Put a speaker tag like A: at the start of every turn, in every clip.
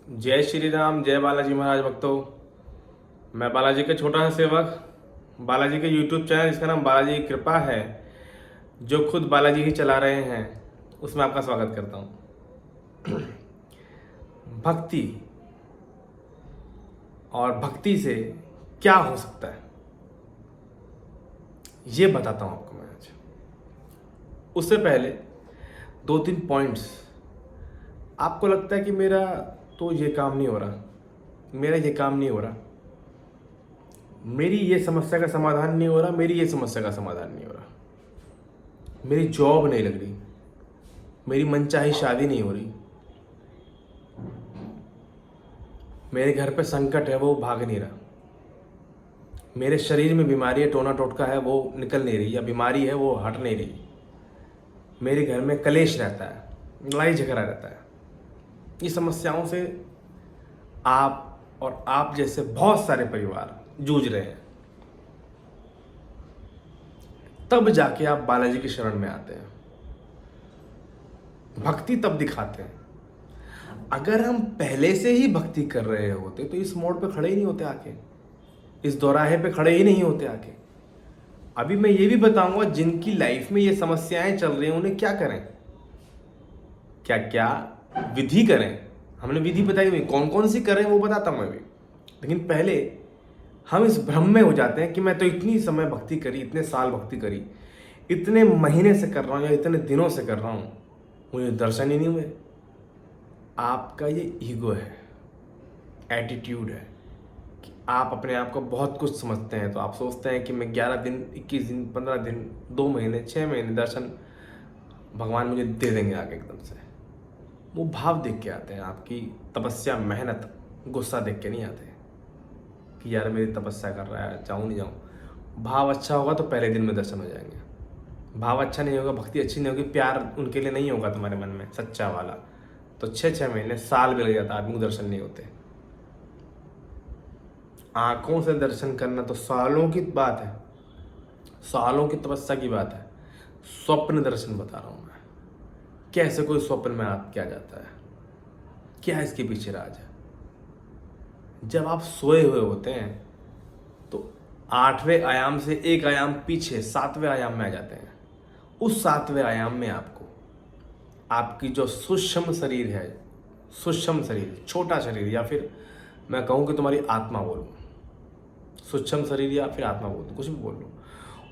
A: जय श्री राम, जय बालाजी महाराज भक्तों। मैं बालाजी का छोटा सा सेवक, बालाजी के यूट्यूब चैनल जिसका नाम बालाजी की कृपा है, जो खुद बालाजी ही चला रहे हैं, उसमें आपका स्वागत करता हूँ। भक्ति और भक्ति से क्या हो सकता है ये बताता हूँ आपको मैं आज। उससे पहले दो तीन पॉइंट्स। आपको लगता है कि मेरा तो ये काम नहीं हो रहा, मेरा ये काम नहीं हो रहा, मेरी ये समस्या का समाधान नहीं हो रहा, मेरी ये समस्या का समाधान नहीं हो रहा, मेरी जॉब नहीं लग रही, मेरी मनचाही शादी नहीं हो रही, मेरे घर पे संकट है वो भाग नहीं रहा, मेरे शरीर में बीमारी है, टोना टोटका है वो निकल नहीं रही, या बीमारी है वो हट नहीं रही, मेरे घर में कलेश रहता है, लड़ाई झगड़ा रहता है। ये समस्याओं से आप और आप जैसे बहुत सारे परिवार जूझ रहे हैं। तब जाके आप बालाजी की शरण में आते हैं, भक्ति तब दिखाते हैं। अगर हम पहले से ही भक्ति कर रहे होते तो इस मोड़ पे खड़े ही नहीं होते आके, इस दौराहे पे खड़े ही नहीं होते आके। अभी मैं ये भी बताऊंगा जिनकी लाइफ में ये समस्याएं चल रही हैं उन्हें क्या करें, क्या क्या विधि करें। हमने विधि बताई हुई, कौन कौन सी करें वो बताता हूं मैं भी। लेकिन पहले हम इस भ्रम में हो जाते हैं कि मैं तो इतनी समय भक्ति करी, इतने साल भक्ति करी, इतने महीने से कर रहा हूँ या इतने दिनों से कर रहा हूँ, मुझे दर्शन ही नहीं हुए। आपका ये ईगो है, एटीट्यूड है कि आप अपने आप को बहुत कुछ समझते हैं। तो आप सोचते हैं कि मैं 11 दिन, 21 दिन, 15 दिन, 2 महीने, 6 महीने दर्शन भगवान मुझे दे देंगे आगे एकदम से। वो भाव देख के आते हैं, आपकी तपस्या, मेहनत, गुस्सा देख के नहीं आते कि यार मेरी तपस्या कर रहा है, जाऊँ नहीं जाऊँ। भाव अच्छा होगा तो पहले दिन में दर्शन हो जाएंगे। भाव अच्छा नहीं होगा, भक्ति अच्छी नहीं होगी, प्यार उनके लिए नहीं होगा तुम्हारे मन में सच्चा वाला, तो 6-6 महीने, साल भी लग जाता आदमी को दर्शन नहीं होते। आंखों से दर्शन करना तो सालों की बात है, सालों की तपस्या की बात है। स्वप्न दर्शन बता रहा हूं मैं, कैसे कोई स्वप्न में आप क्या जाता है, क्या इसके पीछे राज है। जब आप सोए हुए होते हैं तो 8वें आयाम से एक आयाम पीछे 7वें आयाम में आ जाते हैं। उस 7वें आयाम में आपको आपकी जो सूक्ष्म शरीर है, सूक्ष्म शरीर, छोटा शरीर, या फिर मैं कहूँ कि तुम्हारी आत्मा बोलूँ, सूक्ष्म शरीर या फिर आत्मा बोल दूँ, कुछ भी बोल लूँ,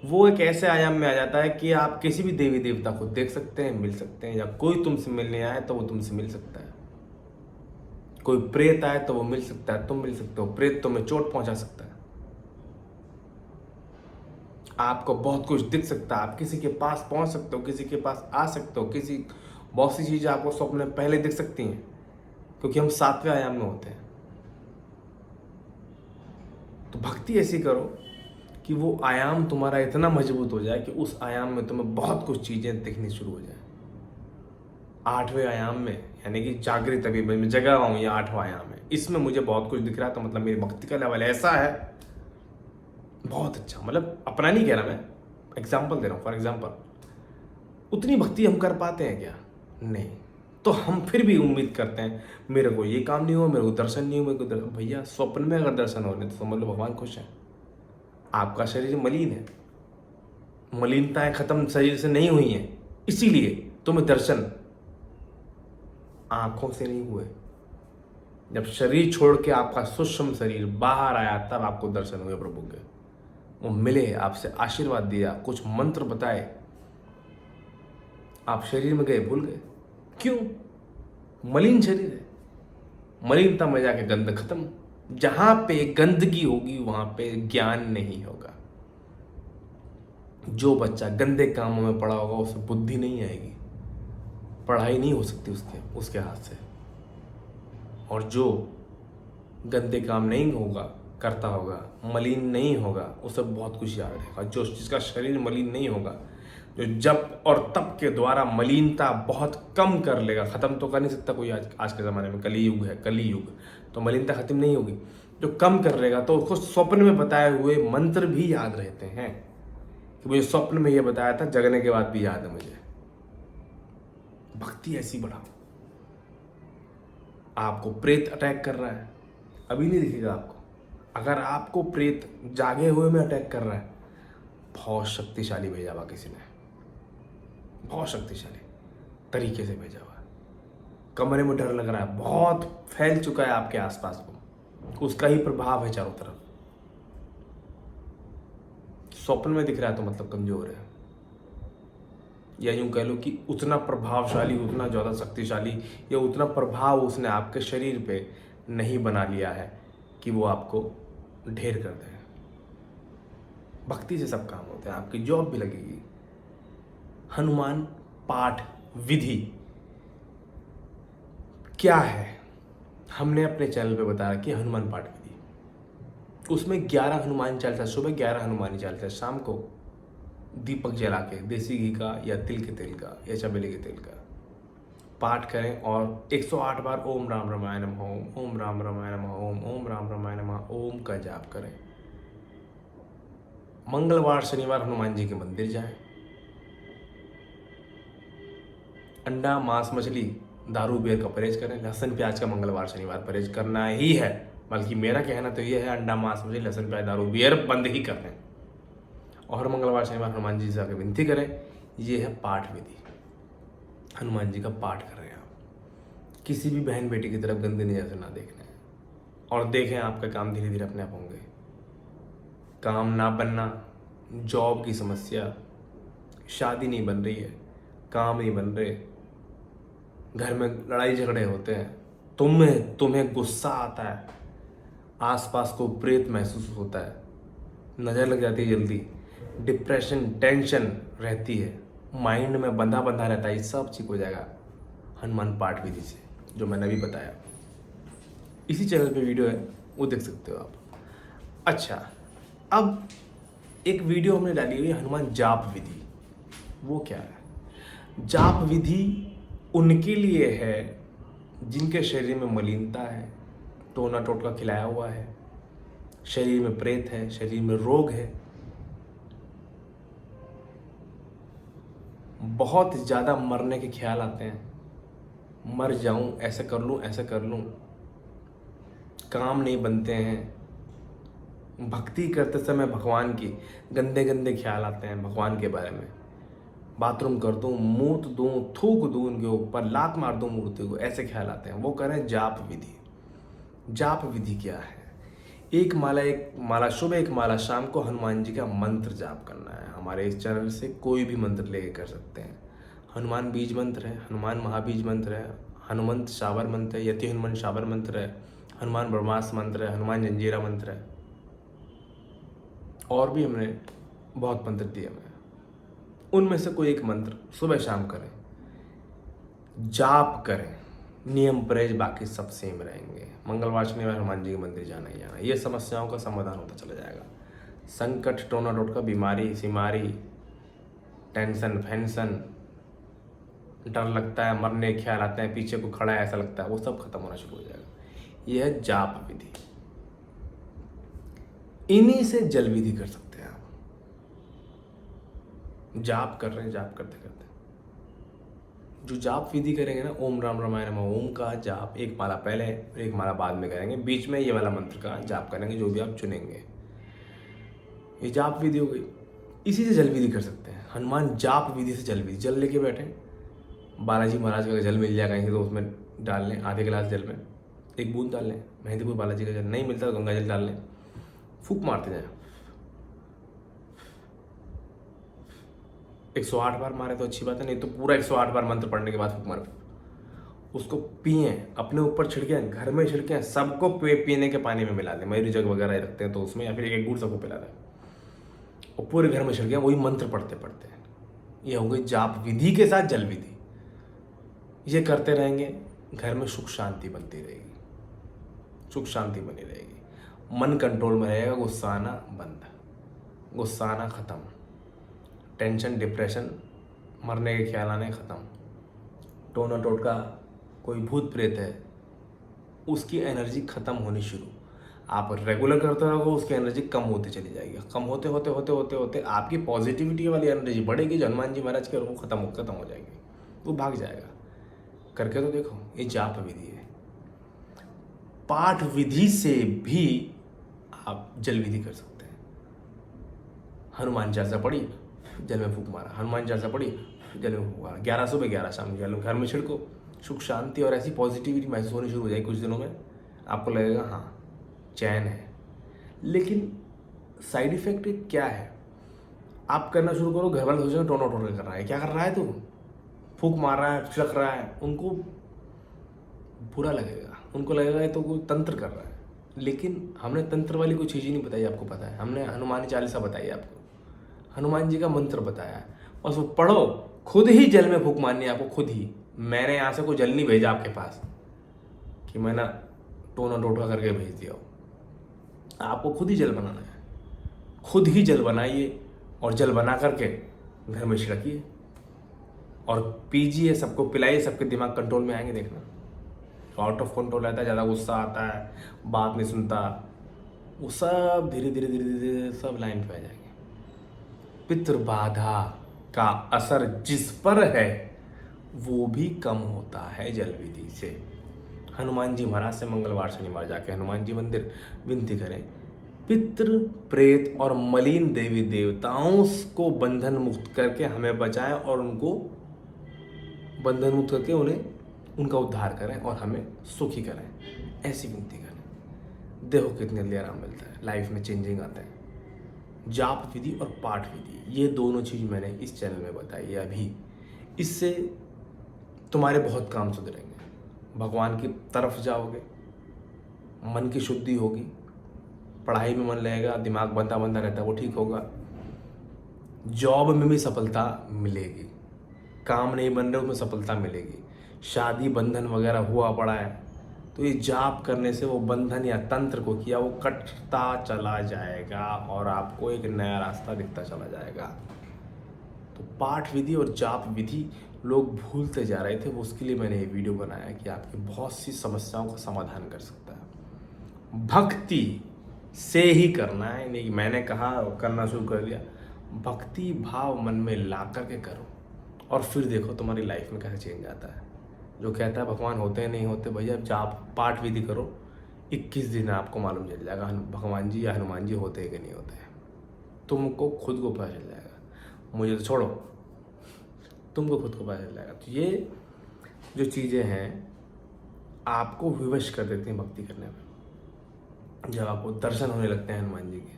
A: वो एक ऐसे आयाम में आ जाता है कि आप किसी भी देवी देवता को देख सकते हैं, मिल सकते हैं, या कोई तुमसे मिलने आए तो वो तुमसे मिल सकता है। कोई प्रेत आए तो वो मिल सकता है, तुम मिल सकते हो। प्रेत तुम्हें चोट पहुंचा सकता है, आपको बहुत कुछ दिख सकता है, आप किसी के पास पहुंच सकते हो, किसी के पास आ सकते हो, किसी बहुत सी चीज़ें आपको स्वप्न में पहले दिख सकती हैं, क्योंकि हम 7वें आयाम में होते हैं। तो भक्ति ऐसी करो कि वो आयाम तुम्हारा इतना मजबूत हो जाए कि उस आयाम में तुम्हें बहुत कुछ चीज़ें दिखनी शुरू हो जाए। 8वें आयाम में, यानी कि जागृत, अभी मैं जगा हुआ हूँ, ये 8वां आयाम है, इसमें मुझे बहुत कुछ दिख रहा है, तो मतलब मेरी भक्ति का लेवल ऐसा है बहुत अच्छा। मतलब अपना नहीं कह रहा मैं, एग्जाम्पल दे रहा हूँ। फॉर एग्जाम्पल, उतनी भक्ति हम कर पाते हैं क्या? नहीं। तो हम फिर भी उम्मीद करते हैं मेरे को ये काम नहीं हुआ, मेरे को दर्शन नहीं हुआ, मेरे को भैया स्वप्न में अगर दर्शन हो रहे तो समझ लो भगवान खुश है। आपका शरीर मलिन है, मलिनताएं खत्म शरीर से नहीं हुई हैं, इसीलिए तुम्हें दर्शन आंखों से नहीं हुए। जब शरीर छोड़ के आपका सूक्ष्म शरीर बाहर आया तब आपको दर्शन हुए प्रभु के। वो मिले, आपसे आशीर्वाद दिया, कुछ मंत्र बताए, आप शरीर में गए, भूल गए। क्यों? मलिन शरीर है, मलिनता में जाके गंध खत्म। जहां पे गंदगी होगी वहां पे ज्ञान नहीं होगा। जो बच्चा गंदे कामों में पड़ा होगा उसे बुद्धि नहीं आएगी, पढ़ाई नहीं हो सकती उसके हाथ से। और जो गंदे काम नहीं होगा, करता होगा, मलिन नहीं होगा, उसे बहुत कुछ याद रहेगा। जो जिसका शरीर मलिन नहीं होगा, जो जप और तप के द्वारा मलिनता बहुत कम कर लेगा, खत्म तो कर नहीं सकता कोई आज के ज़माने में, कली युग है, कली युग, तो मलिनता खत्म नहीं होगी। जो कम कर लेगा तो उसको स्वप्न में बताए हुए मंत्र भी याद रहते हैं, कि मुझे स्वप्न में ये बताया था, जगने के बाद भी याद है मुझे। भक्ति ऐसी बढ़ाओ, आपको प्रेत अटैक कर रहा है, अभी नहीं दिखेगा आपको। अगर आपको प्रेत जागे हुए में अटैक कर रहा है, बहुत शक्तिशाली भेजा हुआ किसी ने, बहुत शक्तिशाली तरीके से भेजा हुआ है। कमरे में डर लग रहा है, बहुत फैल चुका है आपके आसपास, वो उसका ही प्रभाव है चारों तरफ। स्वप्न में दिख रहा है तो मतलब कमजोर है, या यूं कह लो कि उतना प्रभावशाली, उतना ज़्यादा शक्तिशाली, या उतना प्रभाव उसने आपके शरीर पे नहीं बना लिया है कि वो आपको ढेर कर दे। भक्ति से सब काम होते हैं, आपकी जॉब भी लगेगी। हनुमान पाठ विधि क्या है, हमने अपने चैनल पे बता रखी है हनुमान पाठ विधि। उसमें 11 हनुमान चालीसा, सुबह 11 हनुमान चालीसा, शाम को दीपक जला के देसी घी का या तिल के तेल का या चमेली के तेल का पाठ करें, और 108 बार ओम राम रामाय नमः ओम, ओम राम रामाय नमः ओम, ओम राम रामाय नमः ओम का जाप करें। मंगलवार शनिवार हनुमान जी के मंदिर जाएं। अंडा मांस मछली दारू बियर का परहेज करें। लहसुन प्याज का मंगलवार शनिवार परहेज करना ही है, बल्कि मेरा कहना तो ये है अंडा मांस मछली लहसुन प्याज दारू बियर बंद ही कर दें, और मंगलवार शनिवार हनुमान जी से आकर विनती करें। ये है पाठ विधि, हनुमान जी का पाठ कर रहे हैं आप। किसी भी बहन बेटी की तरफ गंदी नजर से ना देखना है, और देखें आपका काम धीरे धीरे अपने आप होंगे। काम ना बनना, जॉब की समस्या, शादी नहीं बन रही है, काम नहीं बन रहे, घर में लड़ाई झगड़े होते हैं, तुम्हें गुस्सा आता है, आसपास को प्रेत महसूस होता है, नज़र लग जाती है जल्दी, डिप्रेशन टेंशन रहती है, माइंड में बंधा बंधा रहता है, ये सब ठीक हो जाएगा हनुमान पाठ विधि से, जो मैंने अभी बताया। इसी चैनल पे वीडियो है, वो देख सकते हो आप। अच्छा, अब एक वीडियो हमने डाली हुई है हनुमान जाप विधि। वो क्या है? जाप विधि उनके लिए है जिनके शरीर में मलिनता है, टोना टोटका खिलाया हुआ है, शरीर में प्रेत है, शरीर में रोग है, बहुत ज़्यादा मरने के ख्याल आते हैं, मर जाऊं, ऐसा कर लूं, ऐसा कर लूं, काम नहीं बनते हैं, भक्ति करते समय भगवान की गंदे गंदे ख्याल आते हैं भगवान के बारे में, बाथरूम कर दूं, मूत दूं, थूक दूं उनके ऊपर, लात मार दूं मूर्ति को, ऐसे ख्याल आते हैं। वो करें जाप विधि। जाप विधि क्या है? एक माला सुबह, एक माला शाम को हनुमान जी का मंत्र जाप करना है। हमारे इस चैनल से कोई भी मंत्र लेके कर सकते हैं। हनुमान बीज मंत्र है, हनुमान महाबीज मंत्र है, हनुमंत शाबर मंत्र है, यति हनुमान शाबर मंत्र है, हनुमान ब्रह्मास्त्र मंत्र है, हनुमान जंजीरा मंत्र है, और भी हमने बहुत मंत्र दिए हुए हैं। उनमें से कोई एक मंत्र सुबह शाम करें, जाप करें, नियम परहेज बाकी सब सेम रहेंगे। मंगलवार शनिवार हनुमान जी के मंदिर जाना ही जाना, ये समस्याओं का समाधान होता चला जाएगा। संकट टोना टोटका, बीमारी सीमारी, टेंशन फैंसन, डर लगता है, मरने के ख्याल आते हैं, पीछे को खड़ा है ऐसा लगता है, वो सब खत्म होना शुरू हो जाएगा। यह है जाप विधि। इन्हीं से जल विधि कर सकते हैं आप। जाप कर रहे हैं, जाप करते करते जो जाप विधि करेंगे ना, ओम राम रामाय नमः ओम का जाप एक माला पहले और एक माला बाद में करेंगे, बीच में ये वाला मंत्र का जाप करेंगे जो भी आप चुनेंगे। ये जाप विधि हो गई। इसी से जल विधि कर सकते हैं। हनुमान जाप विधि से जल विधि, जल लेके बैठे, बालाजी महाराज का जल मिल जाएगा कहीं तो उसमें डाल लें, आधे गिलास जल में 1 बूंद डाल लें। मेहंदीपुर बालाजी का जल नहीं मिलता तो गंगा जल डाल लें, फूंक मारते जाए। 108 बार मारे तो अच्छी बात है, नहीं तो पूरा 108 बार मंत्र पढ़ने के बाद फूंक मारे, उसको पिए, अपने ऊपर छिड़के, घर में छिड़के, सबको पीने के पानी में मिला दें। मयूरी जग वगैरह रखते हैं तो उसमें, या फिर एक गुड़ सबको पिला दें और पूरे घर में छिड़के, वही मंत्र पढ़ते पढ़ते। ये हो गई जाप विधि के साथ जल विधि। ये करते रहेंगे, घर में सुख शांति बनती रहेगी, सुख शांति बनी रहेगी, मन कंट्रोल में रहेगा, गुस्सा आना बंद, गुस्सा आना खत्म, टेंशन डिप्रेशन मरने के ख्याल आने खत्म, टोना टोटका कोई भूत प्रेत है उसकी एनर्जी खत्म होनी शुरू। आप रेगुलर करते रहो, उसकी एनर्जी कम होती चली जाएगी, कम होते होते होते होते होते आपकी पॉजिटिविटी वाली एनर्जी बढ़ेगी, जो हनुमान जी महाराज के, वो खत्म हो जाएगी, वो भाग जाएगा। करके तो देखो, ये जाप विधि है। पाठ विधि से भी आप जल विधि कर सकते हैं। हनुमान चालीसा पढ़ी, जल में फूंक मारा, हनुमान चालीसा पढ़ी, जल में फूंक मारा, 11 सुबह 11 शाम जल घर में छिड़को, सुख शांति और ऐसी पॉजिटिविटी महसूस होनी शुरू हो जाएगी। कुछ दिनों में आपको लगेगा हाँ चैन है। लेकिन साइड इफेक्ट क्या है, आप करना शुरू करो, घर वाले सोचेंगे टोना टोन कर रहा है, क्या कर रहा है तू, फूंक मार रहा है, छिड़क रहा है। उनको बुरा लगेगा, उनको लगेगा ये तो कोई तंत्र कर रहा है। लेकिन हमने तंत्र वाली कोई चीज़ ही नहीं बताई, आपको पता है। हमने हनुमान चालीसा बताई आपको, हनुमान जी का मंत्र बताया है, बस वो पढ़ो। खुद ही जल में फूंक मारनी है आपको, खुद ही। मैंने यहाँ से कोई जल नहीं भेजा आपके पास कि मैंने टोना टोटका करके भेज दिया हो। आपको खुद ही जल बनाना है, खुद ही जल बनाइए और जल बना करके घर में छिड़किए और पीजिए, सबको पिलाइए, सबके दिमाग कंट्रोल में आएंगे। देखना आउट ऑफ कंट्रोल रहता है, ज़्यादा गुस्सा आता है, बात नहीं सुनता, वो सब धीरे धीरे धीरे धीरे सब लाइन पे आ जाएंगे। पितृबाधा का असर जिस पर है वो भी कम होता है जल विधि से। हनुमान जी महाराज से मंगलवार शनिवार जाके हनुमान जी मंदिर विनती करें, पितृ प्रेत और मलिन देवी देवताओं को बंधन मुक्त करके हमें बचाएं और उनको बंधन मुक्त करके उन्हें उनका उद्धार करें और हमें सुखी करें। ऐसी विनती करें, देखो कितने जल्दी आराम मिलता है, लाइफ में चेंजिंग आता है। जाप विधि और पाठ विधि, ये दोनों चीज़ मैंने इस चैनल में बताई है अभी। इससे तुम्हारे बहुत काम सुधरेंगे, भगवान की तरफ जाओगे, मन की शुद्धि होगी, पढ़ाई में मन लगेगा, दिमाग बंधा बंधा रहता है वो ठीक होगा, जॉब में भी सफलता मिलेगी, काम नहीं बन रहे उसमें सफलता मिलेगी, शादी बंधन वगैरह हुआ पड़ा है तो ये जाप करने से वो बंधन या तंत्र को किया वो कटता चला जाएगा और आपको एक नया रास्ता दिखता चला जाएगा। तो पाठ विधि और जाप विधि लोग भूलते जा रहे थे, वो उसके लिए मैंने ये वीडियो बनाया कि आपकी बहुत सी समस्याओं का समाधान कर सकता है। भक्ति से ही करना है, नहीं मैंने कहा करना शुरू कर दिया। भक्ति भाव मन में ला करके करो और फिर देखो तुम्हारी लाइफ में कैसे चेंज आता है। जो कहता है भगवान होते हैं नहीं होते, भैया जाप पाठ विधि करो, 21 दिन आपको मालूम चल जाएगा भगवान जी या हनुमान जी होते हैं कि नहीं होते हैं। तुमको खुद को पता चल जाएगा, मुझे तो छोड़ो, तुमको खुद को पता चल जाएगा। तो ये जो चीज़ें हैं आपको विवश कर देती हैं भक्ति करने में। जब आपको दर्शन होने लगते हैं हनुमान जी के,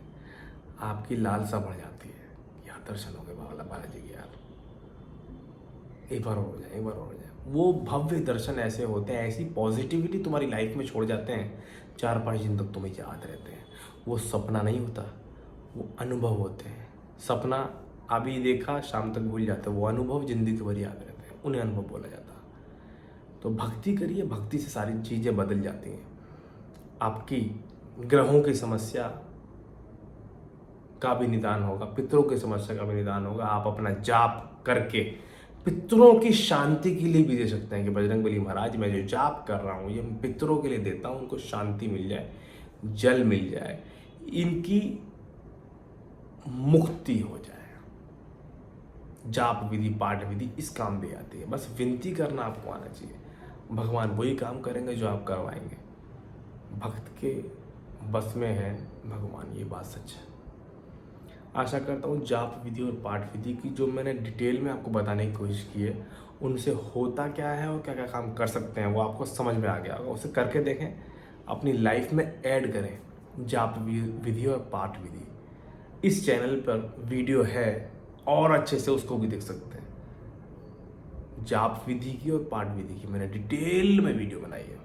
A: आपकी लालसा बढ़ जाती है, यार दर्शन हो गए बालाजी के, यार एक बार हो जाए, एक बार हो जाए। वो भव्य दर्शन ऐसे होते हैं, ऐसी पॉजिटिविटी तुम्हारी लाइफ में छोड़ जाते हैं, 4-5 दिन तक तुम्हें याद रहते हैं। वो सपना नहीं होता, वो अनुभव होते हैं। सपना अभी देखा शाम तक भूल जाते हैं, वो अनुभव जिंदगी भर याद रहते हैं, उन्हें अनुभव बोला जाता है। तो भक्ति करिए, भक्ति से सारी चीज़ें बदल जाती हैं। आपकी ग्रहों की समस्या का भी निदान होगा, पितरों की समस्या का भी निदान होगा। आप अपना जाप करके पितरों की शांति के लिए भी दे सकते हैं कि बजरंगबली महाराज मैं जो जाप कर रहा हूँ ये पितरों के लिए देता हूँ, उनको शांति मिल जाए, जल मिल जाए, इनकी मुक्ति हो जाए। जाप विधि पाठ विधि इस काम भी आती है, बस विनती करना आपको आना चाहिए। भगवान वही काम करेंगे जो आप करवाएंगे। भक्त के बस में है भगवान, ये बात सच है। आशा करता हूँ जाप विधि और पाठ विधि की जो मैंने डिटेल में आपको बताने की कोशिश की है, उनसे होता क्या है और क्या क्या काम कर सकते हैं वो आपको समझ में आ गया होगा। उसे करके देखें, अपनी लाइफ में ऐड करें जाप विधि और पाठ विधि। इस चैनल पर वीडियो है और अच्छे से उसको भी देख सकते हैं। जाप विधि की और पाठ विधि की मैंने डिटेल में वीडियो बनाई है।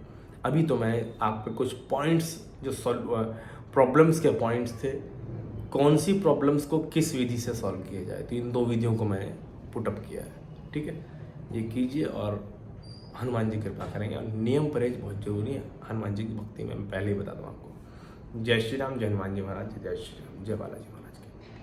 A: अभी तो मैं आप पे कुछ पॉइंट्स जो प्रॉब्लम्स के पॉइंट्स थे, कौन सी प्रॉब्लम्स को किस विधि से सॉल्व किया जाए, तो इन 2 विधियों को मैंने पुटअप किया है। ठीक है, ये कीजिए और हनुमान जी कृपा करेंगे। और नियम परहेज बहुत जरूरी है हनुमान जी की भक्ति में, मैं पहले ही बता दूँ आपको। जय श्री राम, जय हनुमान जी महाराज, जय श्री राम, जय बालाजी।